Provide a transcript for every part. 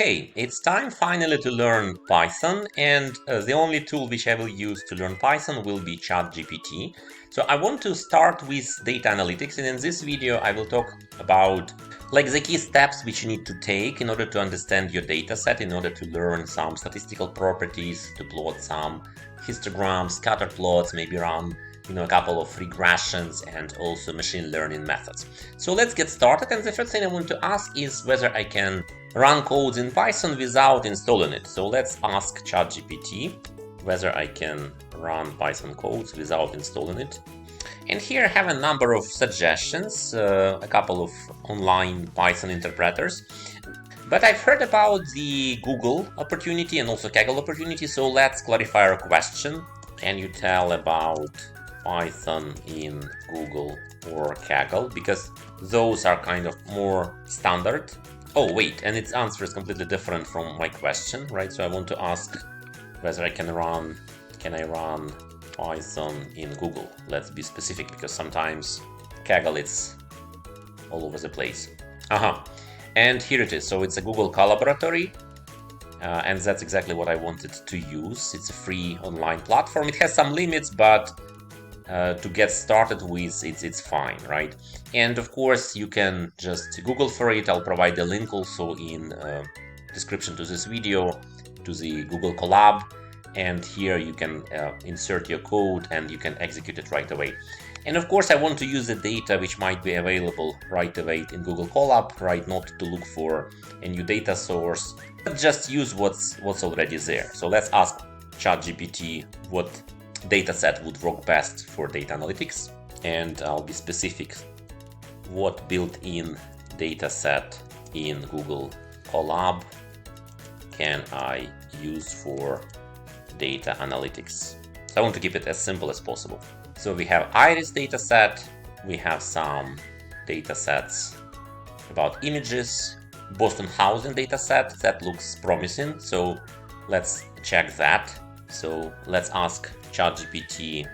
Okay, it's time finally to learn Python, and the only tool which I will use to learn Python will be ChatGPT. So I want to start with data analytics, and in this video I will talk about the key steps which you need to take in order to understand your data set, in order to learn some statistical properties, to plot some histograms, scatter plots, maybe run a couple of regressions and also machine learning methods. So let's get started, and the first thing I want to ask is whether I can run codes in Python without installing it. So let's ask ChatGPT whether I can run Python codes without installing it. And here I have a number of suggestions, a couple of online Python interpreters. But I've heard about the Google opportunity and also Kaggle opportunity, so let's clarify our question. Can you tell about Python in Google or Kaggle? Because those are kind of more standard. Oh wait, and its answer is completely different from my question, right? So I want to ask whether I can run Python in Google. Let's be specific, because sometimes Kaggle it's all over the place. And here it is. So it's a Google Collaboratory, and that's exactly what I wanted to use. It's a free online platform. It has some limits, but to get started with it's fine, right? And of course you can just Google for it. I'll provide the link also in description to this video to the Google Colab, and here you can insert your code and you can execute it right away. And of course I want to use the data which might be available right away in Google Colab, right? Not to look for a new data source, but just use what's already there. So let's ask ChatGPT what dataset would work best for data analytics, and I'll be specific. What built-in dataset in Google Colab can I use for data analytics? So I want to keep it as simple as possible. So we have iris dataset, we have some datasets about images, Boston housing dataset, that looks promising, so let's check that. So let's ask ChatGPT,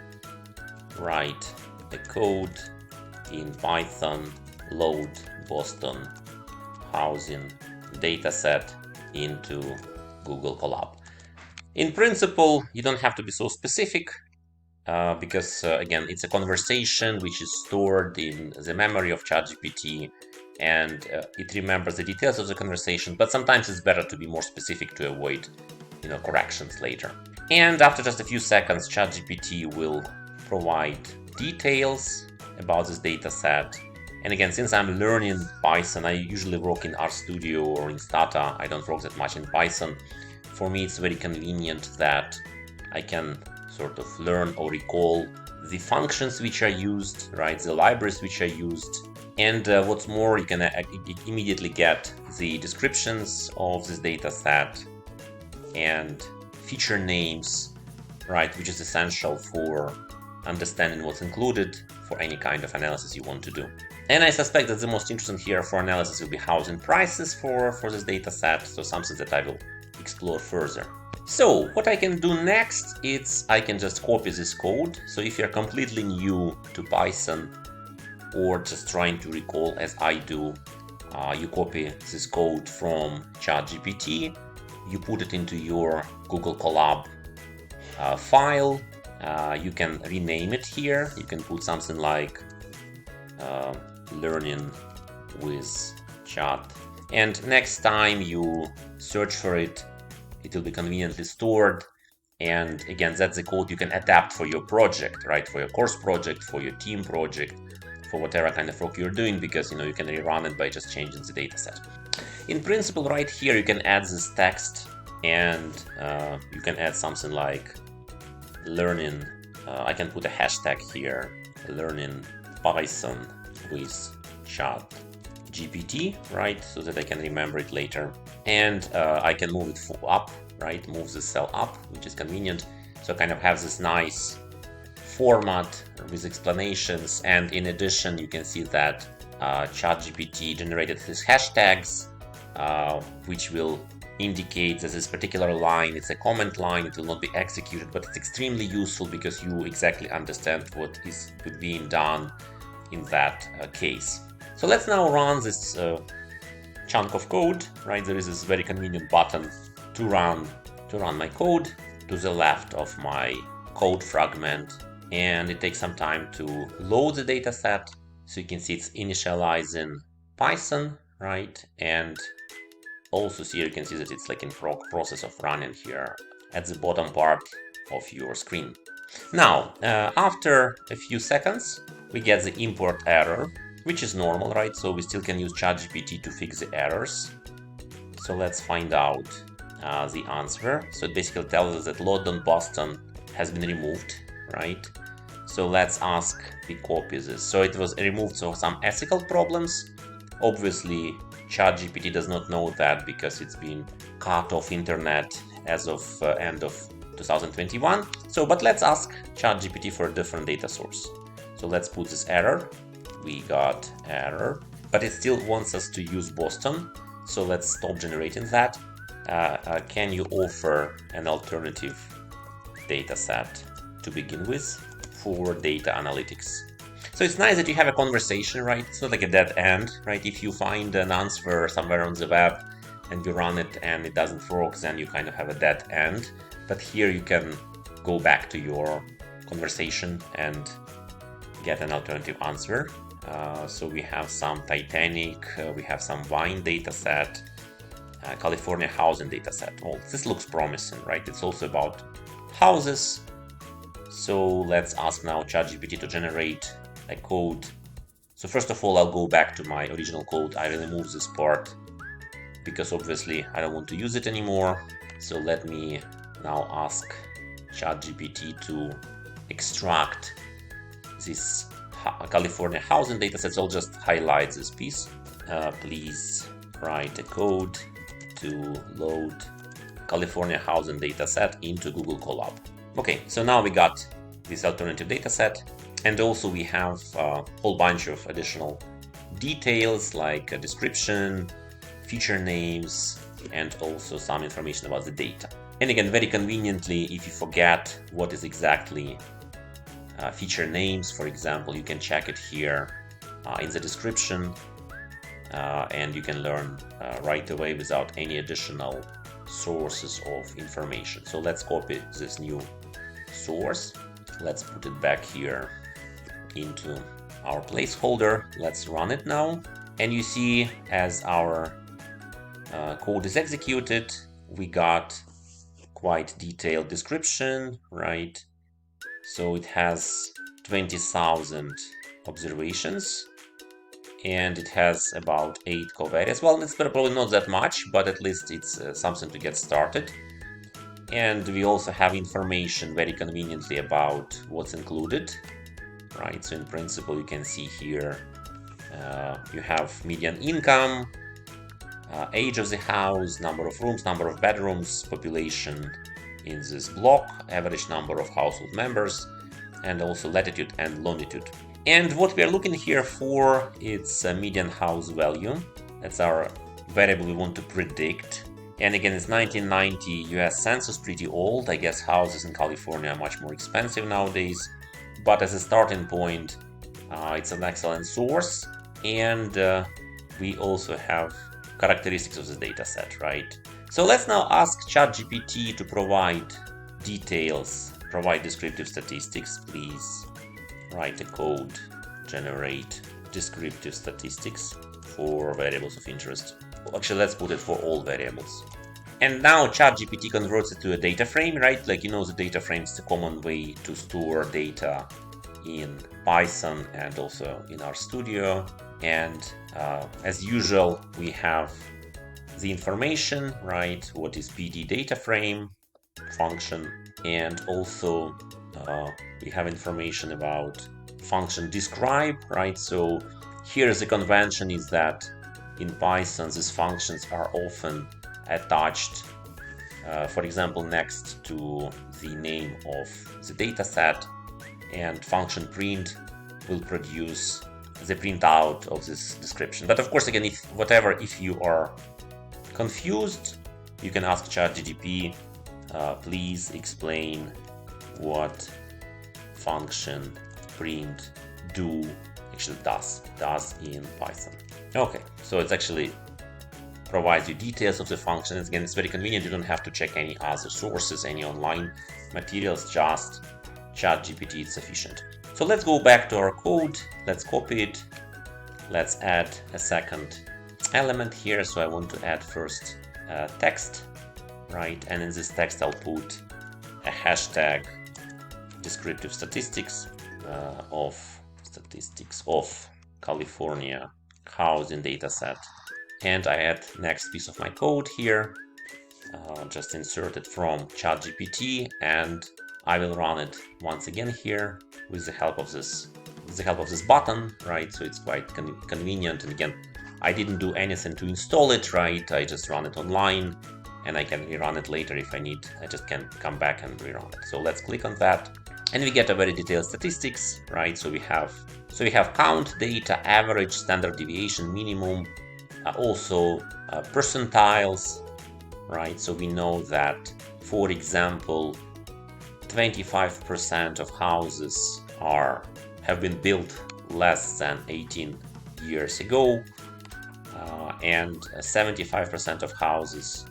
write the code in Python, load Boston housing dataset into Google Colab. In principle, you don't have to be so specific because again, it's a conversation which is stored in the memory of ChatGPT, and it remembers the details of the conversation, but sometimes it's better to be more specific to avoid corrections later. And after just a few seconds, ChatGPT will provide details about this data set. And again, since I'm learning Python, I usually work in RStudio or in Stata. I don't work that much in Python. For me, it's very convenient that I can sort of learn or recall the functions which are used, right? The libraries which are used. And what's more, you can immediately get the descriptions of this data set and feature names, right, which is essential for understanding what's included for any kind of analysis you want to do. And I suspect that the most interesting here for analysis will be housing prices for this data set, so something that I will explore further. So what I can do next is I can just copy this code. So if you're completely new to Python or just trying to recall as I do, you copy this code from ChatGPT, you put it into your Google Colab file. You can rename it here. You can put something like learning with chat. And next time you search for it, it will be conveniently stored. And again, that's the code you can adapt for your project, right? For your course project, for your team project, for whatever kind of work you're doing, because you can rerun it by just changing the dataset. In principle, right here, you can add this text, and you can add something like learning. I can put a hashtag here, learning Python with ChatGPT, right? So that I can remember it later. And I can move it up, right? Move the cell up, which is convenient. So I kind of have this nice format with explanations. And in addition, you can see that ChatGPT generated these hashtags, which will indicate that this particular line, it's a comment line, it will not be executed, but it's extremely useful because you exactly understand what is being done in that case. So let's now run this chunk of code, right? There is this very convenient button to run my code to the left of my code fragment, and it takes some time to load the data set. So you can see it's initialized in Python, right? And also here you can see that it's like in process of running here at the bottom part of your screen. Now, after a few seconds, we get the import error, which is normal, right? So we still can use ChatGPT to fix the errors. So let's find out the answer. So it basically tells us that London Boston has been removed, right? So let's ask the copy this. So it was removed for some ethical problems. Obviously, ChatGPT does not know that because it's been cut off internet as of end of 2021. So, but let's ask ChatGPT for a different data source. So let's put this error. We got error, but it still wants us to use Boston. So let's stop generating that. Can you offer an alternative data set to begin with for data analytics? So it's nice that you have a conversation, right? It's not like a dead end, right? If you find an answer somewhere on the web and you run it and it doesn't work, then you kind of have a dead end. But here you can go back to your conversation and get an alternative answer. So we have some Titanic, we have some wine data set, California housing data set. Oh, this looks promising, right? It's also about houses. So let's ask now ChatGPT to generate a code. So first of all, I'll go back to my original code. I remove this part because obviously I don't want to use it anymore. So let me now ask ChatGPT to extract this California housing dataset. So I'll just highlight this piece. Please write a code to load California housing dataset into Google Colab. Okay, so now we got this alternative dataset, and also we have a whole bunch of additional details like a description, feature names, and also some information about the data. And again, very conveniently, if you forget what is exactly feature names, for example, you can check it here in the description, and you can learn right away without any additional sources of information. So let's copy this new source. Let's put it back here into our placeholder. Let's run it now. And you see, as our code is executed, we got quite detailed description, right? So it has 20,000 observations, and it has about 8 covariates. Well, it's probably not that much, but at least it's something to get started. And we also have information very conveniently about what's included, right? So in principle, you can see here, you have median income, age of the house, number of rooms, number of bedrooms, population in this block, average number of household members, and also latitude and longitude. And what we are looking here for, it's a median house value. That's our variable we want to predict. And again, it's 1990 US census, pretty old. I guess houses in California are much more expensive nowadays. But as a starting point, it's an excellent source. And we also have characteristics of the data set, right? So let's now ask ChatGPT to provide details, provide descriptive statistics. Please write a code, generate descriptive statistics for variables of interest. Actually, let's put it for all variables. And now ChatGPT converts it to a data frame, right? Like, you know, the data frame is the common way to store data in Python and also in RStudio. And as usual, we have the information, right? What is PD data frame function? And also we have information about function describe, right? So here's the convention is that in Python, these functions are often attached, for example, next to the name of the data set, and function print will produce the printout of this description. But of course, again, if you are confused, you can ask ChatGPT, please explain what function print does in Python. Okay, so it's actually provides you details of the functions. Again, it's very convenient. You don't have to check any other sources, any online materials, just ChatGPT is sufficient. So let's go back to our code. Let's copy it. Let's add a second element here. So I want to add first text, right? And in this text, I'll put a hashtag descriptive statistics of California housing dataset. And I add next piece of my code here, just insert it from ChatGPT, and I will run it once again here with the help of this button, right? So it's quite convenient. And again, I didn't do anything to install it, right? I just run it online, and I can rerun it later if I need. I just can come back and rerun it. So let's click on that, and we get a very detailed statistics, right? So we have count data, average, standard deviation, minimum, also percentiles, right? So we know that, for example, 25% of houses have been built less than 18 years ago, and 75% of houses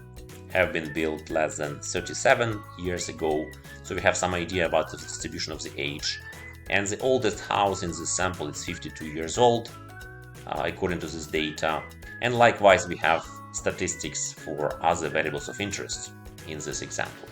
have been built less than 37 years ago. So we have some idea about the distribution of the age. And the oldest house in this sample is 52 years old, according to this data. And likewise, we have statistics for other variables of interest in this example.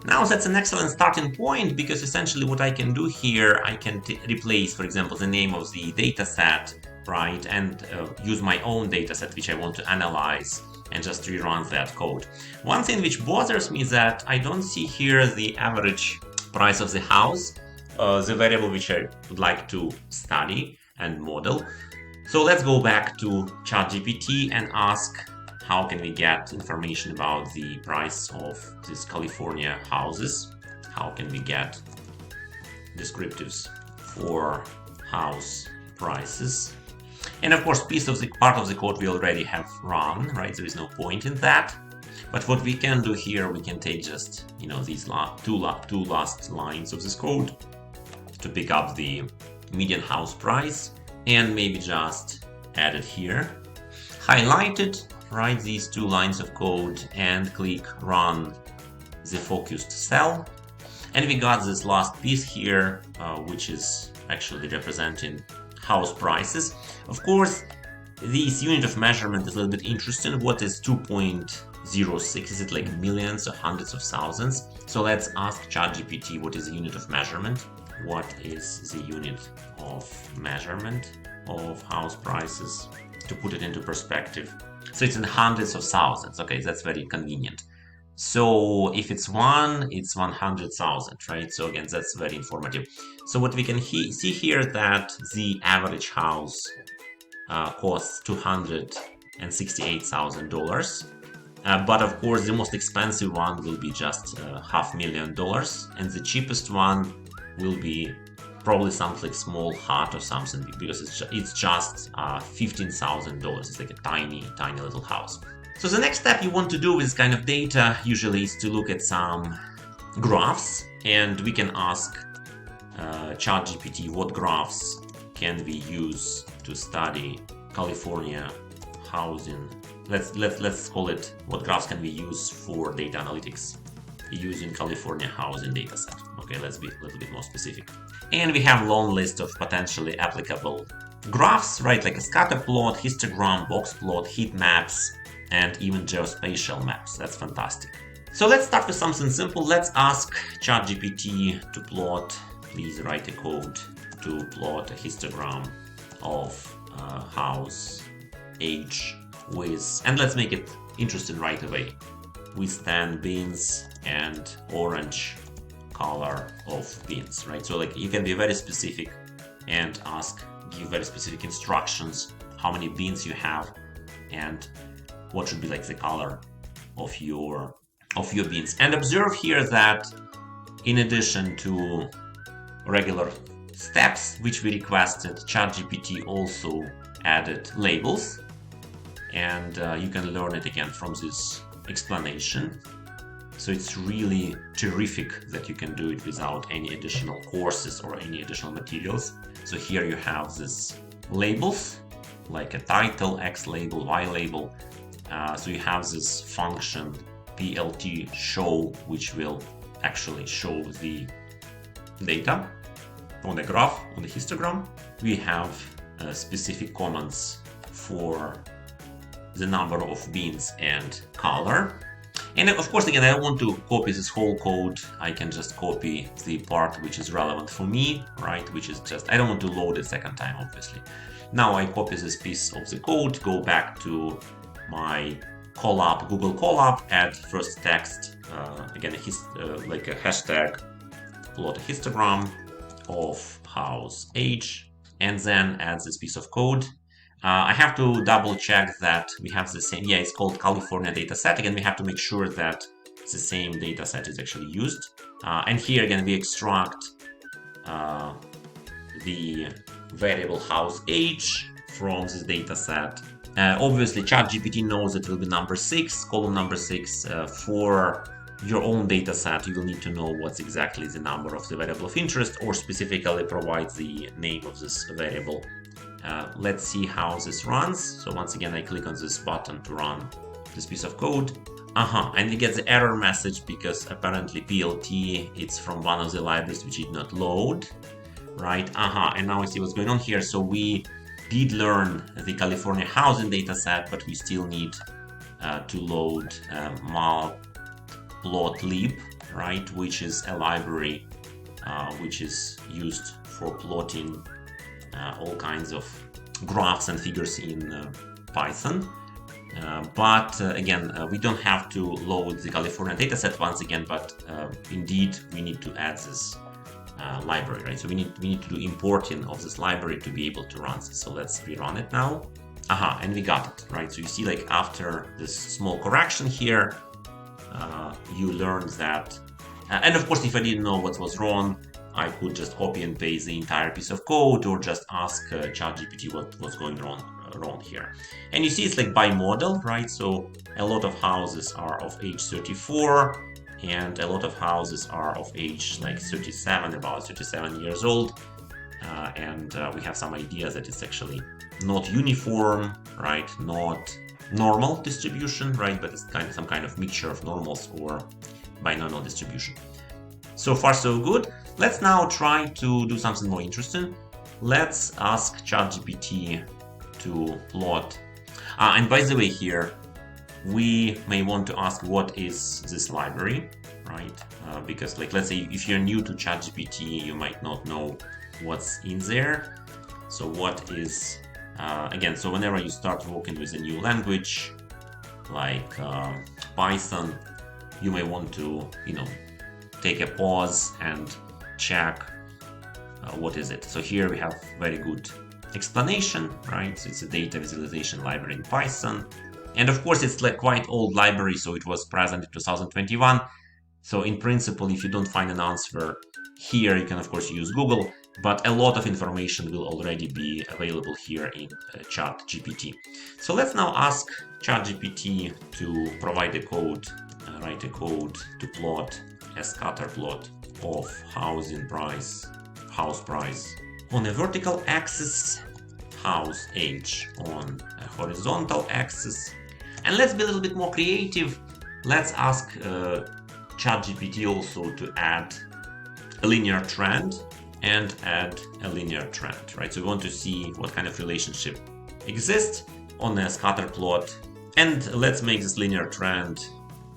Now that's an excellent starting point, because essentially what I can do here, I can replace, for example, the name of the dataset, right, and use my own dataset which I want to analyze, and just rerun that code. One thing which bothers me is that I don't see here the average price of the house, the variable which I would like to study and model. So let's go back to ChatGPT and ask, how can we get information about the price of these California houses? How can we get descriptives for house prices? And of course, part of the code we already have run, right? There is no point in that. But what we can do here, we can take just, these two last lines of this code to pick up the median house price, and maybe just add it here, highlight it, write these two lines of code, and click run the focused cell. And we got this last piece here, which is actually representing house prices. Of course, this unit of measurement is a little bit interesting. What is 2.06? Is it like millions or hundreds of thousands? So let's ask ChatGPT, what is the unit of measurement? What is the unit of measurement of house prices? To put it into perspective. So it's in hundreds of thousands. Okay, that's very convenient. So if it's one, it's 100,000, right? So again, that's very informative. So what we can see here, that the average house costs $268,000. But of course, the most expensive one will be just $500,000, and the cheapest one will be probably something like small hut or something, because it's just $15,000. It's like a tiny little house. So the next step you want to do with this kind of data usually is to look at some graphs, and we can ask ChatGPT what graphs can we use to study California housing. Let's call it, what graphs can we use for data analytics using California housing dataset. Okay, let's be a little bit more specific. And we have a long list of potentially applicable graphs, right? Like a scatter plot, histogram, box plot, heat maps, and even geospatial maps. That's fantastic. So let's start with something simple. Let's ask ChatGPT to plot, please write a code to plot a histogram of house, age, width, and let's make it interesting right away, with 10 bins and orange color of bins, right? So like you can be very specific and give very specific instructions, how many bins you have and what should be like the color of your bins. And observe here that in addition to regular steps which we requested, ChatGPT also added labels, and you can learn it again from this explanation. So it's really terrific that you can do it without any additional courses or any additional materials. So here you have these labels, like a title, X label, Y label, So you have this function plt show, which will actually show the data on the graph, on the histogram. We have specific comments for the number of bins and color. And of course, again, I don't want to copy this whole code. I can just copy the part which is relevant for me, right? Which is just, I don't want to load it second time, obviously. Now I copy this piece of the code, go back to my Colab, Google Colab, add first text, again, like a hashtag, plot a histogram of house age, and then add this piece of code. I have to double check that we have the same, it's called California dataset. Again, we have to make sure that the same dataset is actually used. And here again, we extract the variable house age from this dataset. Obviously, ChatGPT knows it will be number 6, column number 6. For your own dataset, you will need to know what's exactly the number of the variable of interest, or specifically provide the name of this variable. Let's see how this runs. So once again, I click on this button to run this piece of code. And we get the error message because apparently PLT, it's from one of the libraries which did not load, right? And now I see what's going on here. So we did learn the California housing dataset, but we still need to load matplotlib, right? Which is a library which is used for plotting all kinds of graphs and figures in Python. Again, we don't have to load the California dataset once again, but indeed we need to add this library, right? So we need to do importing of this library to be able to run this. So let's rerun it now. And we got it, right? So you see, like, after this small correction here, you learned that. And of course, if I didn't know what was wrong, I could just copy and paste the entire piece of code, or just ask ChatGPT what was going wrong here. And you see it's like by model, right? So a lot of houses are of age 34, and a lot of houses are of age like 37, about 37 years old. And we have some ideas that it's actually not uniform, right? Not normal distribution, right? But it's kind of some kind of mixture of normals or binomial distribution. So far, so good. Let's now try to do something more interesting. Let's ask ChatGPT to plot. And by the way, here, we may want to ask what is this library, right? Because, like, let's say if you're new to ChatGPT, you might not know what's in there. So what is, again, so whenever you start working with a new language, like Python, you may want to, take a pause and check what is it. So here we have very good explanation, right? So it's a data visualization library in Python. And of course, it's like quite old library, so it was present in 2021. So in principle, if you don't find an answer here, you can of course use Google, but a lot of information will already be available here in ChatGPT. So let's now ask ChatGPT to provide a code, write a code to plot a scatter plot of house price on a vertical axis, house age on a horizontal axis. And let's be a little bit more creative. Let's ask ChatGPT also to add a linear trend and add a linear trend, right? So we want to see what kind of relationship exists on a scatter plot. And let's make this linear trend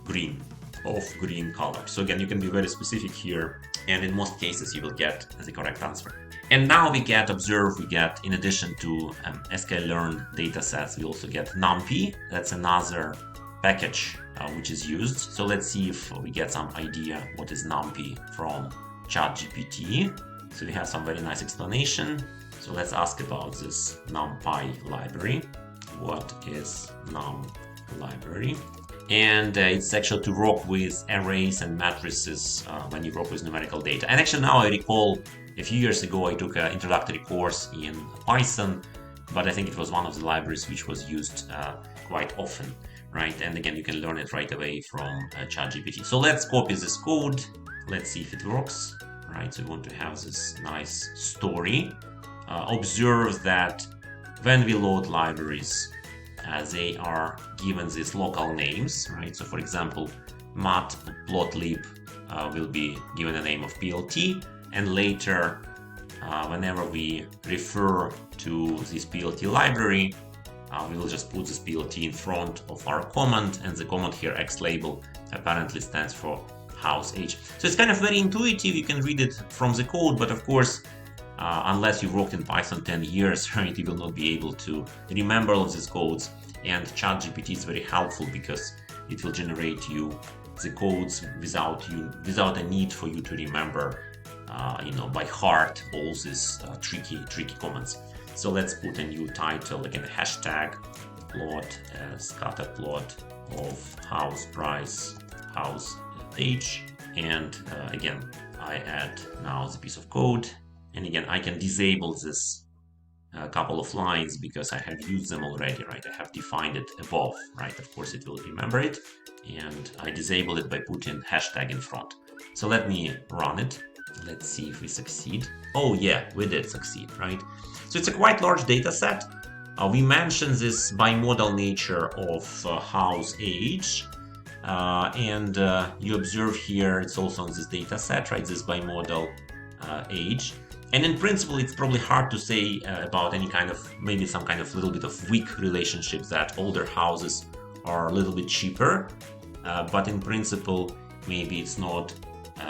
green, of green color. So again, you can be very specific here, and in most cases you will get the correct answer. And now we get, in addition to Scikit-learn datasets, we also get NumPy. That's another package which is used. So let's see if we get some idea what is NumPy from ChatGPT. So we have some very nice explanation. So let's ask about this NumPy library. What is num library? And it's actually to work with arrays and matrices when you work with numerical data. And actually now I recall a few years ago I took an introductory course in Python, but I think it was one of the libraries which was used quite often, right? And again, you can learn it right away from ChatGPT. So let's copy this code. Let's see if it works, right? So we want to have this nice story. Observe that when we load libraries they are given these local names, right? So for example, matplotlib will be given the name of PLT, and later whenever we refer to this PLT library, we will just put this PLT in front of our command, and the command here xlabel apparently stands for house age. So it's kind of very intuitive. You can read it from the code, but of course, unless you've worked in Python 10 years, right, you will not be able to remember all of these codes. And ChatGPT is very helpful because it will generate you the codes without a need for you to remember, by heart all these tricky commands. So let's put a new title, again, hashtag plot scatter plot of house price, house age, and again, I add now the piece of code, and again, I can disable this couple of lines because I have used them already, right? I have defined it above, right? Of course, it will remember it, and I disable it by putting hashtag in front. So let me run it. Let's see if we succeed. Oh yeah, we did succeed, right? So it's a quite large data set. We mentioned this bimodal nature of house age, and you observe here it's also on this data set, right? This bimodal age. And in principle, it's probably hard to say about any kind of, maybe some kind of little bit of weak relationships that older houses are a little bit cheaper, but in principle, maybe it's not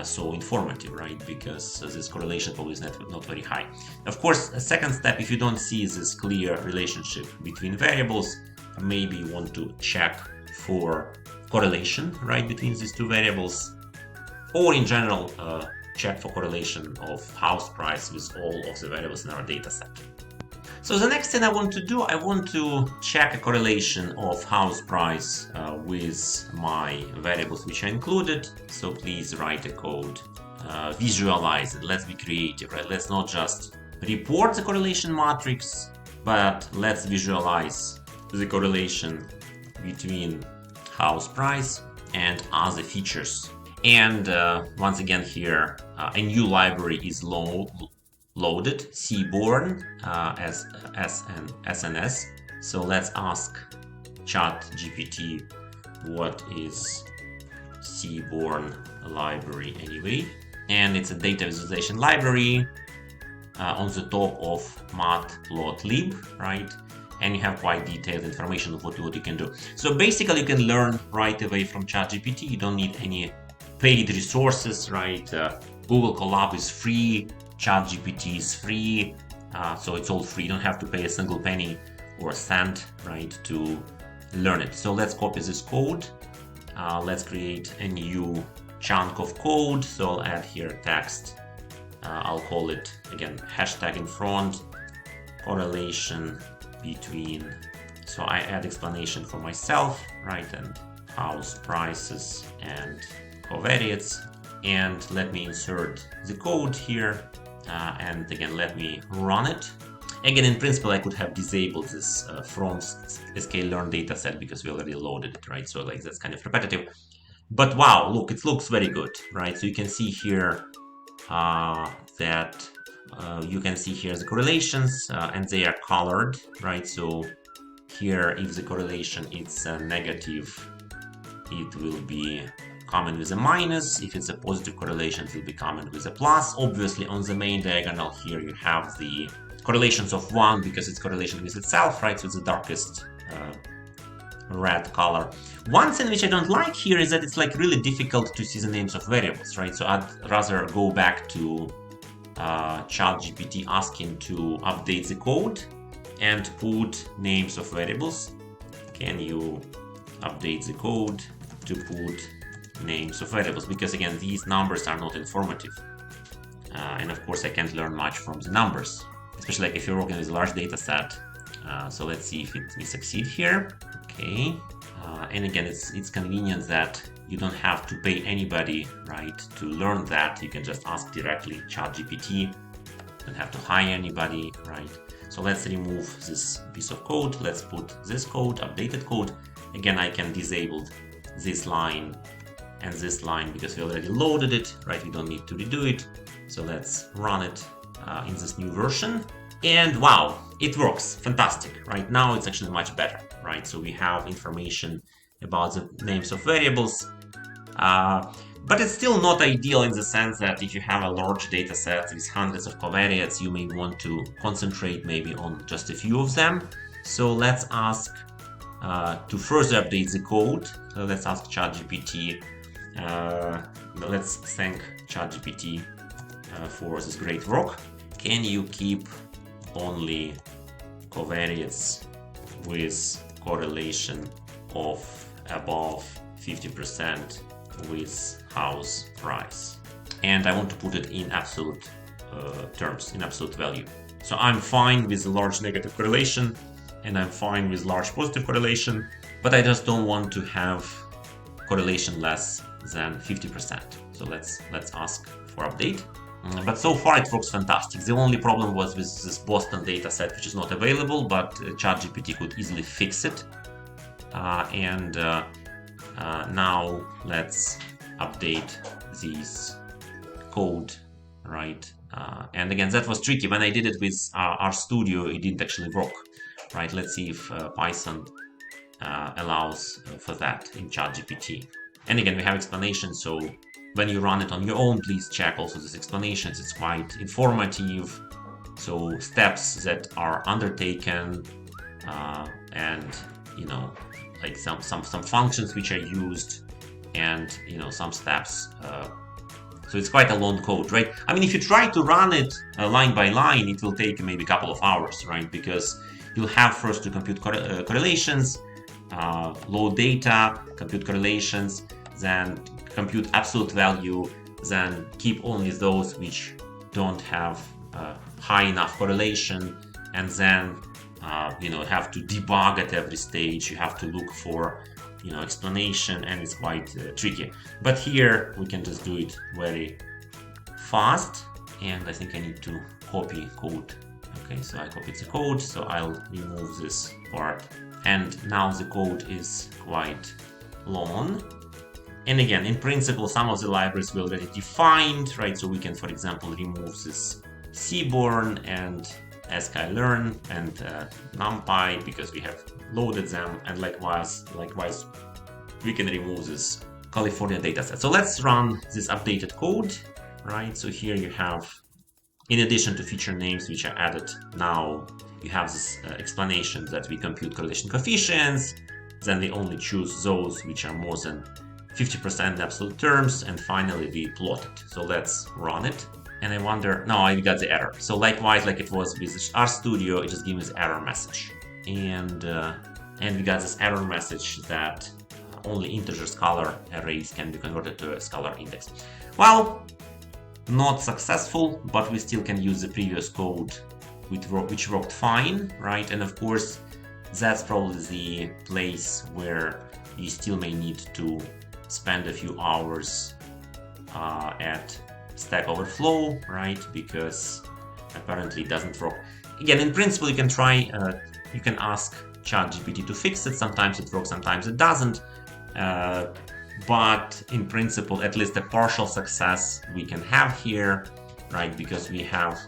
so informative, right? Because this correlation probably is not very high. Of course, a second step, if you don't see this clear relationship between variables, maybe you want to check for correlation, right, between these two variables, or in general, check for correlation of house price with all of the variables in our data set. So the next thing I want to do, I want to check a correlation of house price with my variables which I included. So please write a code, visualize it. Let's be creative, right? Let's not just report the correlation matrix, but let's visualize the correlation between house price and other features. And once again here, a new library is loaded, Cborn as SNS. So let's ask ChatGPT what is Cborn library anyway. And it's a data visualization library on the top of matplotlib, right? And you have quite detailed information of what you can do. So basically you can learn right away from ChatGPT. You don't need any paid resources, right? Google Colab is free, ChatGPT is free, so it's all free. You don't have to pay a single penny or a cent, right, to learn it. So let's copy this code. Let's create a new chunk of code. So I'll add here text. I'll call it, again, hashtag in front, correlation between. So I add explanation for myself, right, and house prices and covariates, and let me insert the code here, and again let me run it. Again, in principle, I could have disabled this from Scikit-learn dataset because we already loaded it, right? So like that's kind of repetitive, but wow, look, it looks very good, right? So you can see here that you can see here the correlations, and they are colored, right? So here, if the correlation is negative, it will be comment with a minus. If it's a positive correlation, it will be comment with a plus. Obviously, on the main diagonal here, you have the correlations of 1 because it's correlation with itself, right? So it's the darkest red color. One thing which I don't like here is that it's like really difficult to see the names of variables, right? So I'd rather go back to ChatGPT asking to update the code and put names of variables. Can you update the code to put names of variables? Because again, these numbers are not informative. And of course, I can't learn much from the numbers, especially like if you're working with a large data set. So let's see if we succeed here. Okay. And again, it's convenient that you don't have to pay anybody, right, to learn that. You can just ask directly ChatGPT. Don't have to hire anybody, right? So let's remove this piece of code. Let's put this code, updated code. Again, I can disable this line and this line because we already loaded it, right? We don't need to redo it. So let's run it in this new version. And wow, it works, fantastic, right? Now it's actually much better, right? So we have information about the names of variables, but it's still not ideal in the sense that if you have a large data set with hundreds of covariates, you may want to concentrate maybe on just a few of them. So let's ask to further update the code. So let's ask ChatGPT. Let's thank ChatGPT for this great work. Can you keep only covariates with correlation of above 50% with house price? And I want to put it in absolute terms, in absolute value. So I'm fine with the large negative correlation, and I'm fine with large positive correlation, but I just don't want to have correlation less than 50%. So let's ask for update. But so far it works fantastic. The only problem was with this Boston dataset, which is not available, but ChatGPT could easily fix it. Now let's update this code, right? And again, that was tricky. When I did it with RStudio, it didn't actually work, right? Let's see if Python allows for that in ChatGPT. And again, we have explanations, so when you run it on your own, please check also these explanations. It's quite informative. So steps that are undertaken, and like some functions which are used, and some steps. So it's quite a long code, right? I mean, if you try to run it line by line, it will take maybe a couple of hours, right? Because you'll have first to compute correlations, load data, compute correlations, then compute absolute value, then keep only those which don't have high enough correlation, and then have to debug at every stage. You have to look for explanation, and it's quite tricky. But here we can just do it very fast, and I think I need to copy code. Okay, so I copied the code, so I'll remove this part, and now the code is quite long. And again, in principle, some of the libraries we already defined, right? So we can, for example, remove this Seaborn and Scikit-learn and NumPy because we have loaded them, and likewise we can remove this California dataset. So let's run this updated code, right? So here you have, in addition to feature names which are added now, you have this explanation that we compute correlation coefficients, then we only choose those which are more than 50% in absolute terms, and finally we plot it. So let's run it. And I wonder, no, I got the error. So likewise, like it was with RStudio, it just gave me this error message. And we got this error message that only integer scalar arrays can be converted to a scalar index. Well, not successful, but we still can use the previous code which worked fine, right? And of course, that's probably the place where you still may need to spend a few hours at Stack Overflow, right? Because apparently it doesn't work. Again, in principle, you can try, you can ask ChatGPT to fix it. Sometimes it works, sometimes it doesn't. But in principle, at least a partial success we can have here, right? Because we have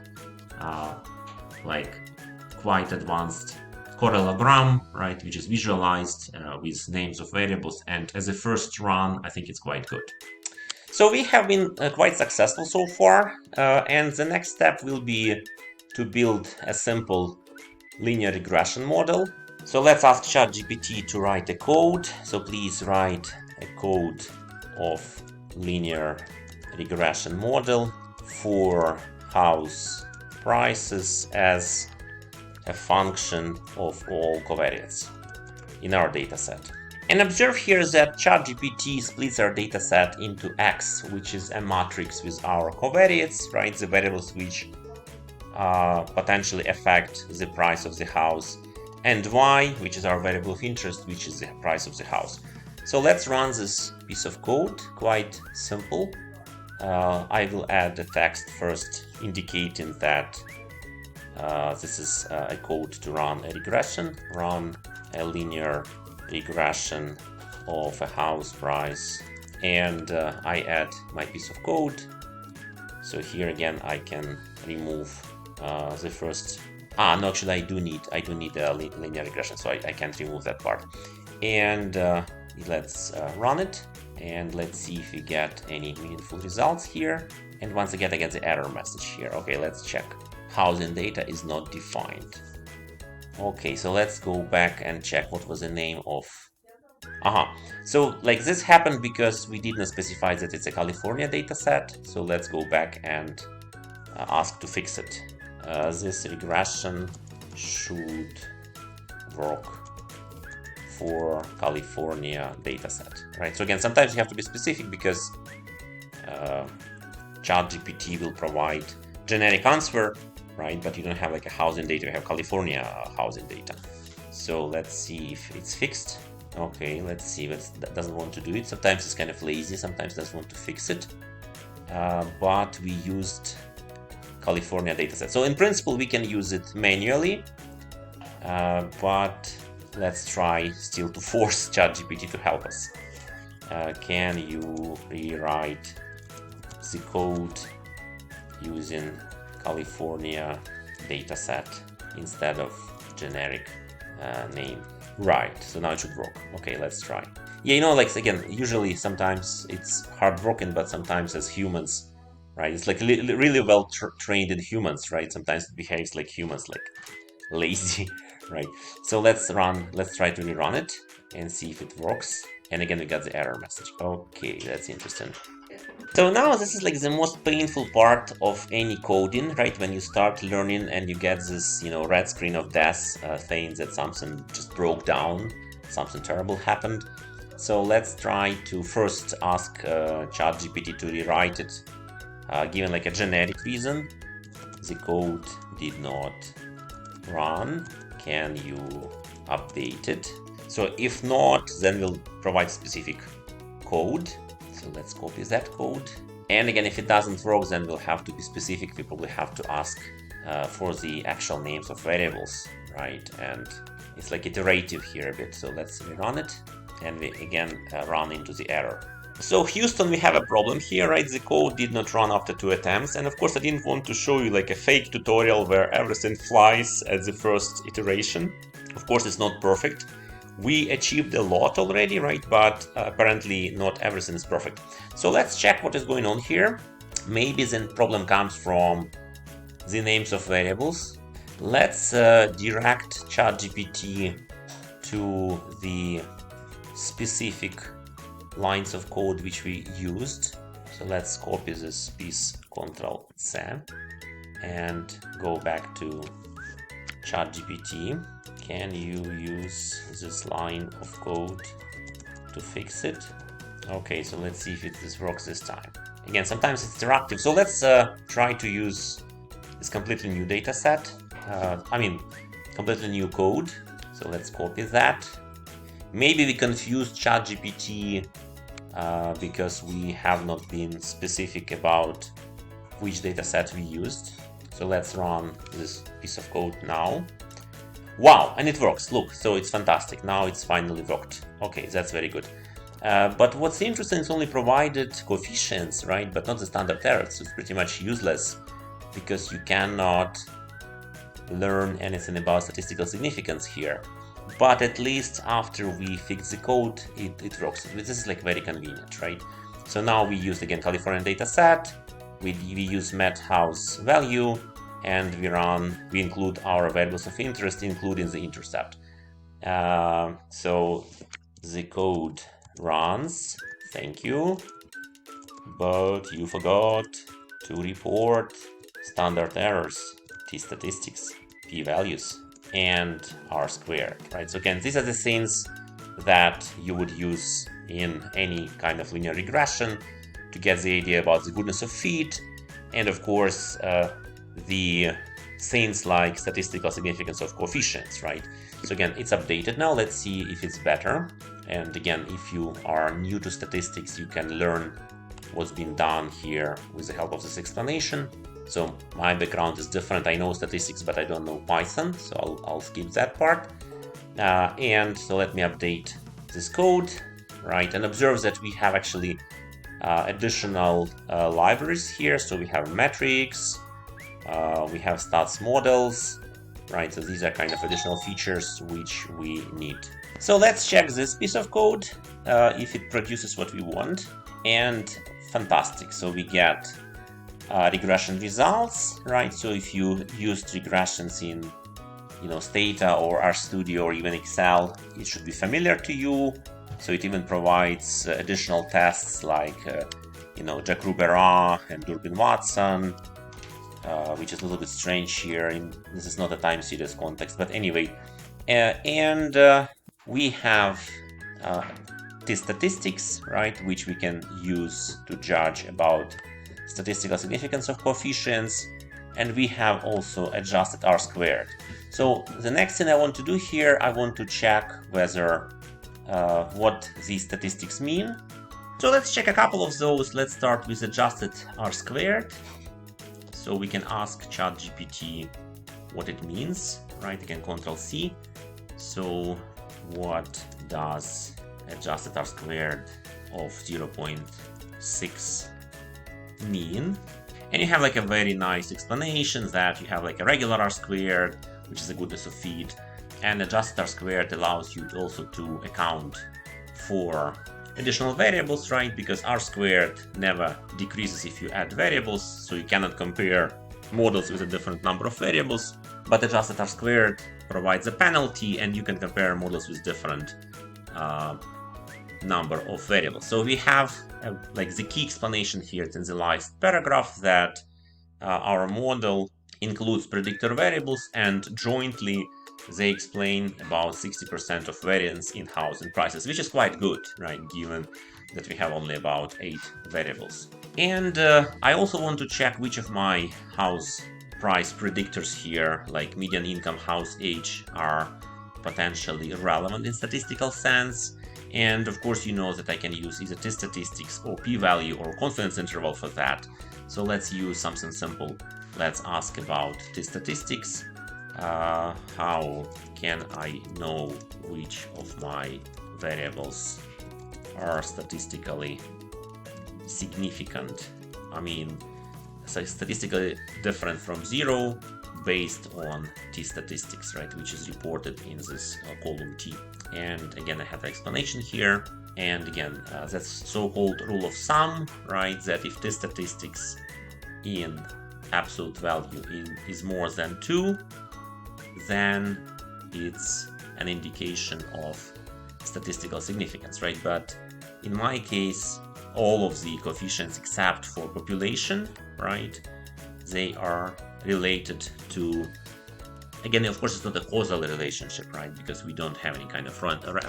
like quite advanced correlogram, right? Which is visualized with names of variables. And as a first run, I think it's quite good. So we have been quite successful so far. And the next step will be to build a simple linear regression model. So let's ask ChatGPT to write a code. So please write a code of linear regression model for house prices as a function of all covariates in our dataset. And observe here that ChatGPT splits our dataset into X, which is a matrix with our covariates, right? The variables which potentially affect the price of the house, and Y, which is our variable of interest, which is the price of the house. So let's run this piece of code, quite simple. I will add the text first indicating that this is a code to run a regression, run a linear regression of a house price, and I add my piece of code. So here again I can remove the first No, actually I do need a linear regression, so I can't remove that part. And let's run it, and let's see if we get any meaningful results here. And once again I get the error message here. Okay, let's check. Housing data is not defined. Okay, so let's go back and check what was the name of. So like this happened because we did not specify that it's a California data set. So let's go back and ask to fix it. This regression should work for California dataset, right? So again, sometimes you have to be specific because ChatGPT will provide generic answer, right? But you don't have like a housing data, you have California housing data. So let's see if it's fixed. Okay, let's see if it doesn't want to do it. Sometimes it's kind of lazy, sometimes it doesn't want to fix it. But we used California dataset. So in principle, we can use it manually, but let's try still to force ChatGPT to help us. Can you rewrite the code using California dataset instead of generic name? Right, so now it should work. Okay, let's try. Yeah, you know, like again, usually sometimes it's heartbroken, but sometimes as humans, right, it's like really well trained in humans, right? Sometimes it behaves like humans, like lazy, right? So let's try to rerun it and see if it works. And again, we got the error message. Okay, that's interesting. So now this is like the most painful part of any coding, right? When you start learning and you get this, red screen of death saying that something just broke down, something terrible happened. So let's try to first ask ChatGPT to rewrite it, given like a generic reason. The code did not run. Can you update it? So if not, then we'll provide specific code. So let's copy that code. And again, if it doesn't work, then we'll have to be specific. We probably have to ask for the actual names of variables, right? And it's like iterative here a bit. So let's rerun it. And we again run into the error. So Houston, we have a problem here, right? The code did not run after 2 attempts. And of course, I didn't want to show you like a fake tutorial where everything flies at the first iteration. Of course, it's not perfect. We achieved a lot already, right? But apparently not everything is perfect. So let's check what is going on here. Maybe the problem comes from the names of variables. Let's direct ChatGPT to the specific lines of code which we used. So let's copy this piece, Ctrl-C, and go back to ChatGPT. Can you use this line of code to fix it? Okay, so let's see if this works this time. Again, sometimes it's interactive. So let's try to use this completely new data set. Completely new code. So let's copy that. Maybe we confused ChatGPT because we have not been specific about which data set we used. So let's run this piece of code now. Wow, and it works. Look, so it's fantastic. Now it's finally worked. Okay, that's very good. But what's interesting is only provided coefficients, right? But not the standard errors. So it's pretty much useless because you cannot learn anything about statistical significance here. But at least after we fix the code, it works. This is like very convenient, right? So now we use again California data set. We use met house value, and we include our variables of interest, including the intercept. So the code runs. Thank you. But you forgot to report standard errors, t-statistics, p-values, and r-squared, right? So again, these are the things that you would use in any kind of linear regression to get the idea about the goodness of fit, and of course the things like statistical significance of coefficients, right? So again, it's updated now. Let's see if it's better. And again, if you are new to statistics, you can learn what's been done here with the help of this explanation. So my background is different. I know statistics, but I don't know Python, so I'll skip that part. And so let me update this code, right? And observe that we have actually additional libraries here. So we have metrics, we have stats models, right? So these are kind of additional features which we need. So let's check this piece of code, if it produces what we want. And fantastic, so we get regression results, right? So if you used regressions in Stata or RStudio or even Excel, it should be familiar to you. So it even provides additional tests like Jack-Ruber and Durbin-Watson, which is a little bit strange here. This is not a time series context, but anyway. We have the statistics, right, which we can use to judge about statistical significance of coefficients. And we have also adjusted R-squared. So the next thing I want to do here, I want to check whether what these statistics mean. So let's check a couple of those. Let's start with adjusted R-squared. So we can ask ChatGPT what it means, right? Again, Control-C. So what does adjusted R-squared of 0.6 mean? And you have like a very nice explanation that you have like a regular R-squared, which is a goodness of feed, and adjusted R-squared allows you also to account for additional variables, right? Because R-squared never decreases if you add variables, so you cannot compare models with a different number of variables. But adjusted R-squared provides a penalty, and you can compare models with different number of variables. So we have like the key explanation here in the last paragraph that our model includes predictor variables, and jointly they explain about 60% of variance in housing prices, which is quite good, right, given that we have only about 8 variables. And I also want to check which of my house price predictors here, like median income, house age, are potentially relevant in statistical sense. And of course, you know that I can use either t-statistics or p-value or confidence interval for that. So let's use something simple. Let's ask about t-statistics. How can I know which of my variables are statistically significant? I mean, statistically different from 0 based on t-statistics, right, which is reported in this column T. And again, I have an explanation here. And again, that's so-called rule of thumb, right, that if t-statistics in absolute value is more than 2, then it's an indication of statistical significance, right? But in my case, all of the coefficients except for population, right, they are related to, again, of course, it's not a causal relationship, right, because we don't have any kind of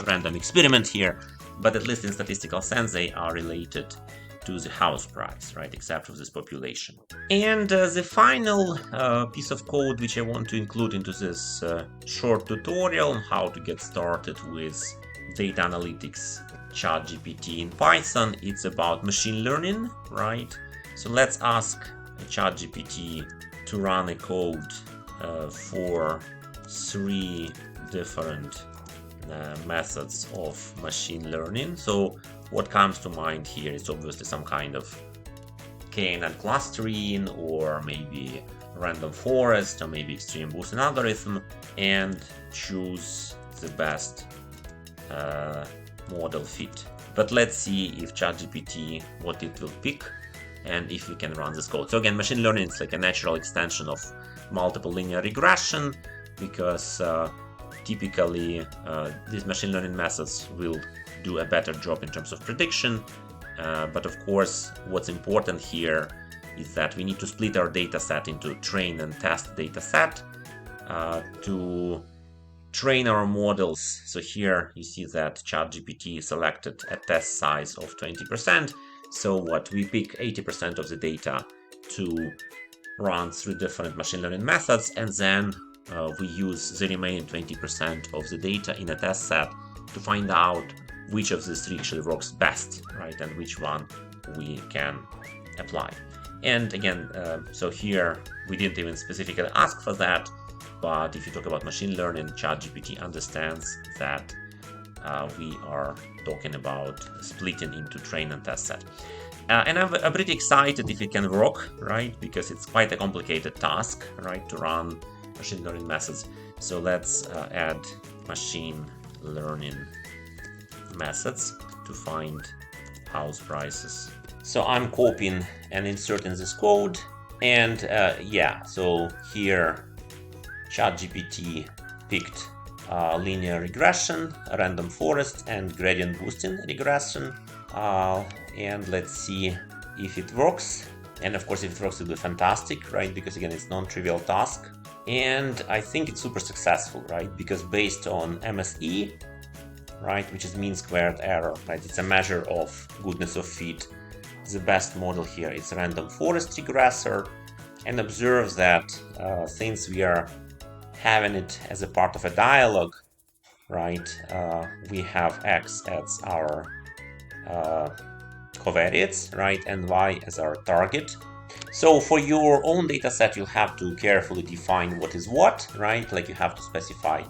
random experiment here, but at least in statistical sense, they are related to the house price, right, except for this population. And the final piece of code which I want to include into this short tutorial on how to get started with data analytics ChatGPT in Python, it's about machine learning, right? So let's ask ChatGPT to run a code for 3 different methods of machine learning. So what comes to mind here is obviously some kind of KNN clustering, or maybe random forest, or maybe extreme Bayesian algorithm, and choose the best model fit. But let's see if ChatGPT, what it will pick, and if we can run this code. So again, machine learning is like a natural extension of multiple linear regression, because typically these machine learning methods will do a better job in terms of prediction. But of course, what's important here is that we need to split our data set into train and test data set to train our models. So here you see that ChatGPT selected a test size of 20%. So what we pick 80% of the data to run through different machine learning methods, and then we use the remaining 20% of the data in a test set to find out which of these 3 actually works best, right, and which one we can apply. And again, so here we didn't even specifically ask for that, but if you talk about machine learning, ChatGPT understands that we are talking about splitting into train and test set. And I'm pretty excited if it can work, right, because it's quite a complicated task, right, to run machine learning methods. So let's add machine learning methods to find house prices. So I'm copying and inserting this code, and yeah, so here ChatGPT picked linear regression, random forest, and gradient boosting regression. And let's see if it works. And of course, if it works, it will be fantastic, right? Because again, it's non-trivial task. And I think it's super successful, right? Because based on MSE, right, which is mean squared error, right? It's a measure of goodness of fit. The best model here is random forest regressor, and observes that since we are having it as a part of a dialogue, right, we have X as our covariates, right, and Y as our target. So for your own data set, you'll have to carefully define what is what, right? Like you have to specify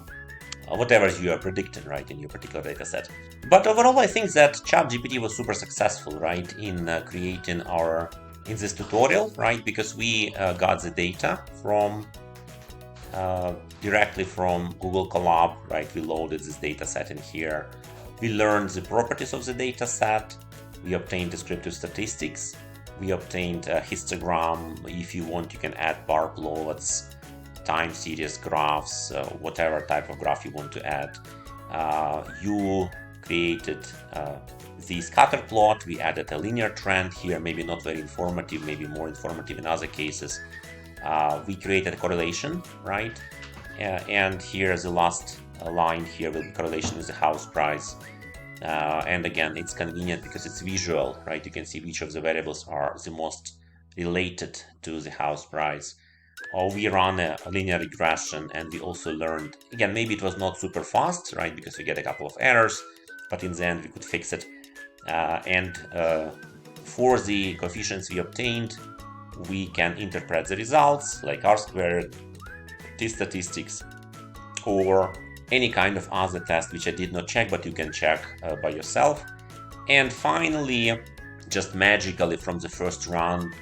whatever you are predicting, right, in your particular data set. But overall, I think that ChatGPT was super successful, right, in creating in this tutorial, right, because we got the data from directly from Google Colab, right? We loaded this data set in here. We learned the properties of the data set. We obtained descriptive statistics. We obtained a histogram. If you want, you can add bar plots, time series graphs, whatever type of graph you want to add. You created the scatter plot. We added a linear trend here, maybe not very informative, maybe more informative in other cases. We created a correlation, right? And here's the last line here with correlation with the house price. And again, it's convenient because it's visual, right? You can see which of the variables are the most related to the house price. Or we run a linear regression, and we also learned, again, maybe it was not super fast, right? Because we get a couple of errors, but in the end we could fix it. And for the coefficients we obtained, we can interpret the results like R-squared, t-statistics, or any kind of other test which I did not check, but you can check by yourself. And finally, just magically from the first run,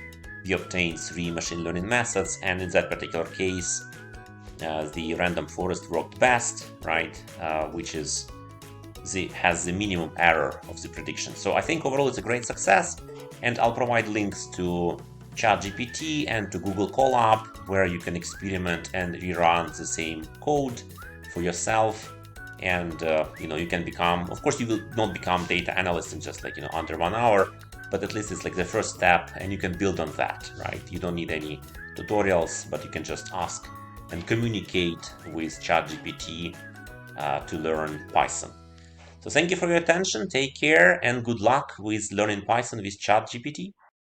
we obtained 3 machine learning methods, and in that particular case, the random forest worked best, right? Which is has the minimum error of the prediction. So I think overall it's a great success, and I'll provide links to ChatGPT and to Google Colab, where you can experiment and rerun the same code for yourself. And you can become, of course you will not become data analyst in just like under 1 hour, but at least it's like the first step, and you can build on that, right? You don't need any tutorials, but you can just ask and communicate with ChatGPT to learn Python. So thank you for your attention, take care, and good luck with learning Python with ChatGPT.